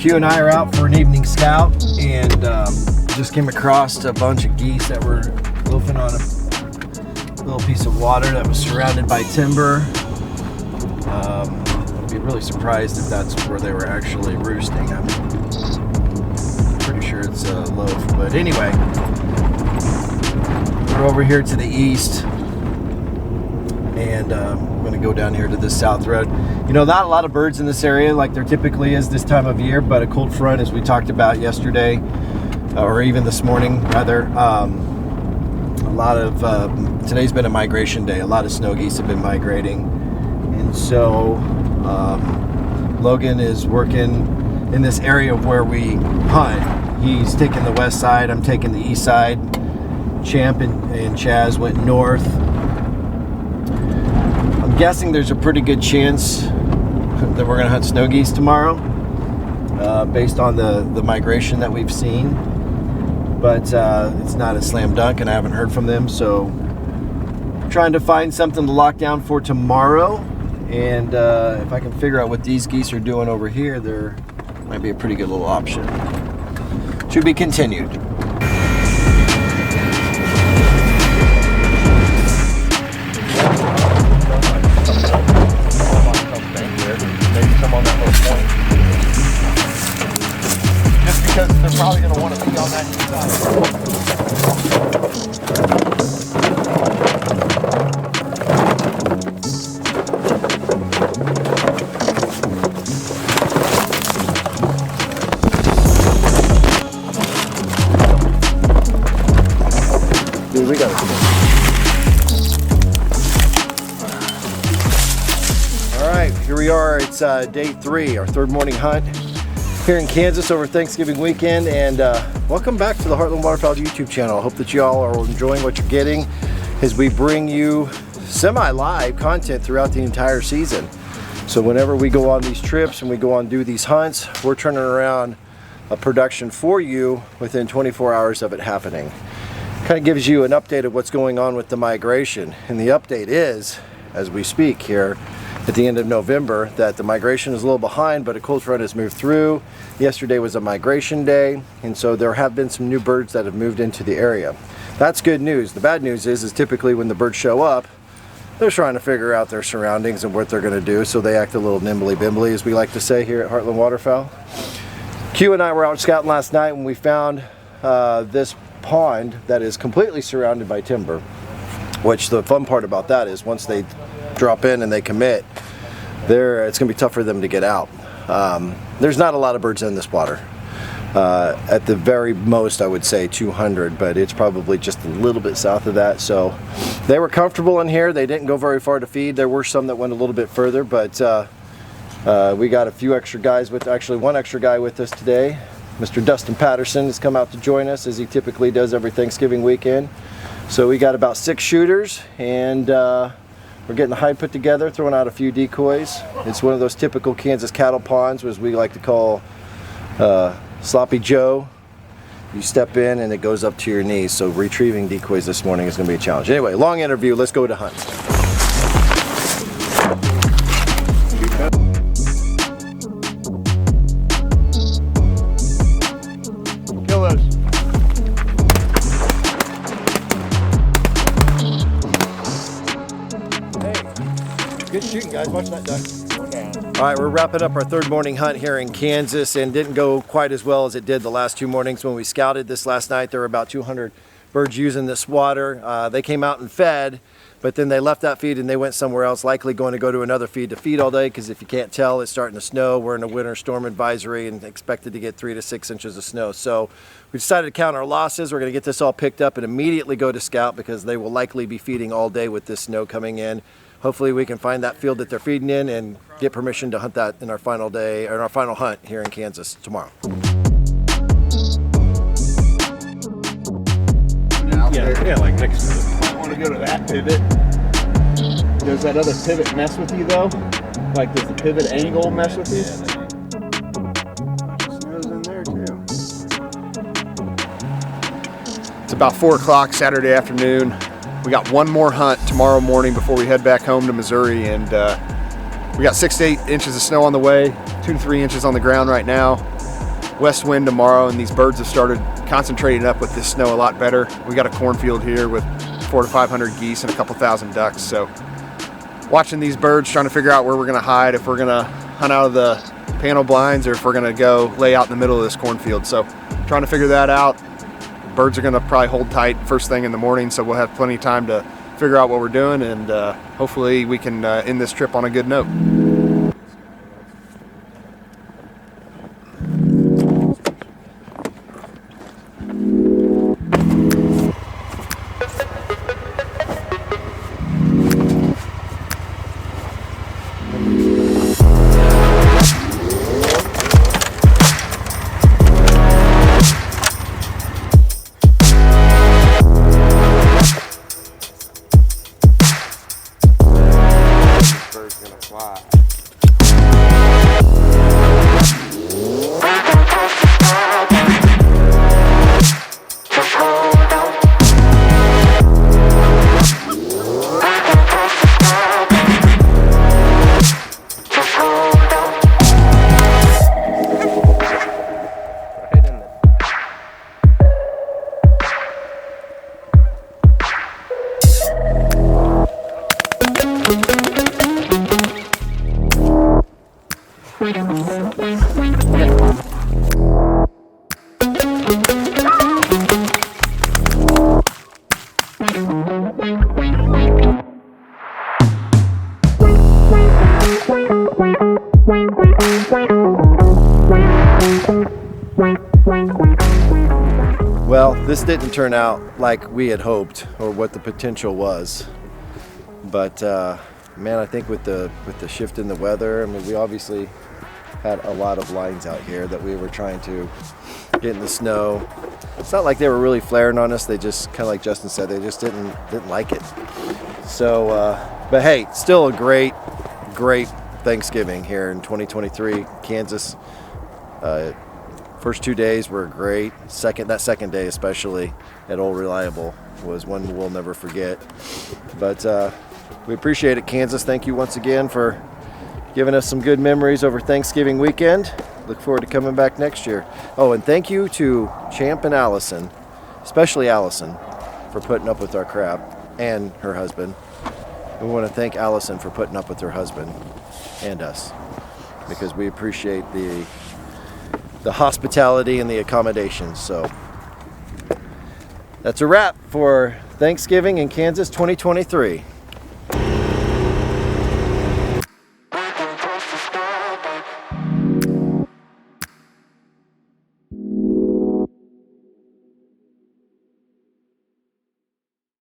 Q and I are out for an evening scout, and just came across a bunch of geese that were loafing on a little piece of water that was surrounded by timber. I'd be really surprised if that's where they were actually roosting. I'm pretty sure it's a loaf, but anyway, we're over here to the east, and I'm going to go down here to this south road. You know, not a lot of birds in this area like there typically is this time of year, but a cold front, as we talked about yesterday, or even this morning rather, a lot of today's been a migration day. A lot of snow geese have been migrating, and so Logan is working in this area where we hunt. He's taking the west side, I'm taking the east side. Champ and Chaz went north. I'm guessing there's a pretty good chance that we're going to hunt snow geese tomorrow, based on the migration that we've seen. But it's not a slam dunk, and I haven't heard from them, so I'm trying to find something to lock down for tomorrow. And if I can figure out what these geese are doing over here, there might be a pretty good little option. To be continued. Because they're probably going to want to be on that side. Dude, we got it. All right, here we are. It's day 3, our third morning hunt here in Kansas over Thanksgiving weekend, and welcome back to the Heartland Waterfowl YouTube channel. I hope that you all are enjoying what you're getting as we bring you semi-live content throughout the entire season. So whenever we go on these trips and we go on do these hunts, we're turning around a production for you within 24 hours of it happening. Kind of gives you an update of what's going on with the migration, and the update is, as we speak here at the end of November, that the migration is a little behind, but a cold front has moved through. Yesterday was a migration day, and so there have been some new birds that have moved into the area. That's good news. The bad news is typically when the birds show up, they're trying to figure out their surroundings and what they're going to do, so they act a little nimbly bimbly, as we like to say here at Heartland Waterfowl. Q and I were out scouting last night when we found this pond that is completely surrounded by timber, which the fun part about that is once they drop in and they commit, it's going to be tough for them to get out. There's not a lot of birds in this water. At the very most, I would say 200, but it's probably just a little bit south of that. So they were comfortable in here. They didn't go very far to feed. There were some that went a little bit further, but we got a few extra guys with, actually one extra guy with us today. Mr. Dustin Patterson has come out to join us, as he typically does every Thanksgiving weekend. So we got about 6 shooters, and we're getting the hide put together, throwing out a few decoys. It's one of those typical Kansas cattle ponds, as we like to call Sloppy Joe. You step in and it goes up to your knees, so retrieving decoys this morning is going to be a challenge. Anyway, long interview, let's go to hunt. Kill those. Good shooting, guys. Watch that duck. All right, we're wrapping up our third morning hunt here in Kansas, and didn't go quite as well as it did the last 2 mornings. When we scouted this last night, there were about 200 birds using this water. They came out and fed, but then they left that feed and they went somewhere else, likely going to go to another feed to feed all day, because if you can't tell, it's starting to snow. We're in a winter storm advisory and expected to get 3 to 6 inches of snow. So we decided to count our losses. We're going to get this all picked up and immediately go to scout, because they will likely be feeding all day with this snow coming in. Hopefully we can find that field that they're feeding in and get permission to hunt that in our final day, or in our final hunt here in Kansas tomorrow. Yeah, like next to it. I want to go to that pivot. Does that other pivot mess with you though? Like, does the pivot angle mess with you? Snow's in there too. It's about 4 o'clock Saturday afternoon. We got one more hunt tomorrow morning before we head back home to Missouri, and we got 6 to 8 inches of snow on the way, 2 to 3 inches on the ground right now. west wind tomorrow, and these birds have started concentrating up with this snow a lot better. We got a cornfield here with 400 to 500 geese and a couple thousand ducks. So watching these birds, trying to figure out where we're gonna hide, if we're gonna hunt out of the panel blinds or if we're gonna go lay out in the middle of this cornfield. So trying to figure that out. Birds are gonna probably hold tight first thing in the morning, so we'll have plenty of time to figure out what we're doing, and hopefully we can end this trip on a good note. Well, this didn't turn out like we had hoped or what the potential was, but man, I think with the shift in the weather, I mean, we obviously had a lot of lines out here that we were trying to get in the snow. It's not like they were really flaring on us. They just, kind of like Justin said, they just didn't like it. So, but hey, still a great Thanksgiving here in 2023, Kansas. First 2 days were great. That second day especially at Old Reliable was one we'll never forget. But we appreciate it, Kansas. Thank you once again for giving us some good memories over Thanksgiving weekend. Look forward to coming back next year. Oh, and thank you to Champ and Allison, especially Allison, for putting up with our crap, and her husband. We want to thank Allison for putting up with her husband and us, because we appreciate the hospitality and the accommodations. So that's a wrap for Thanksgiving in Kansas 2023.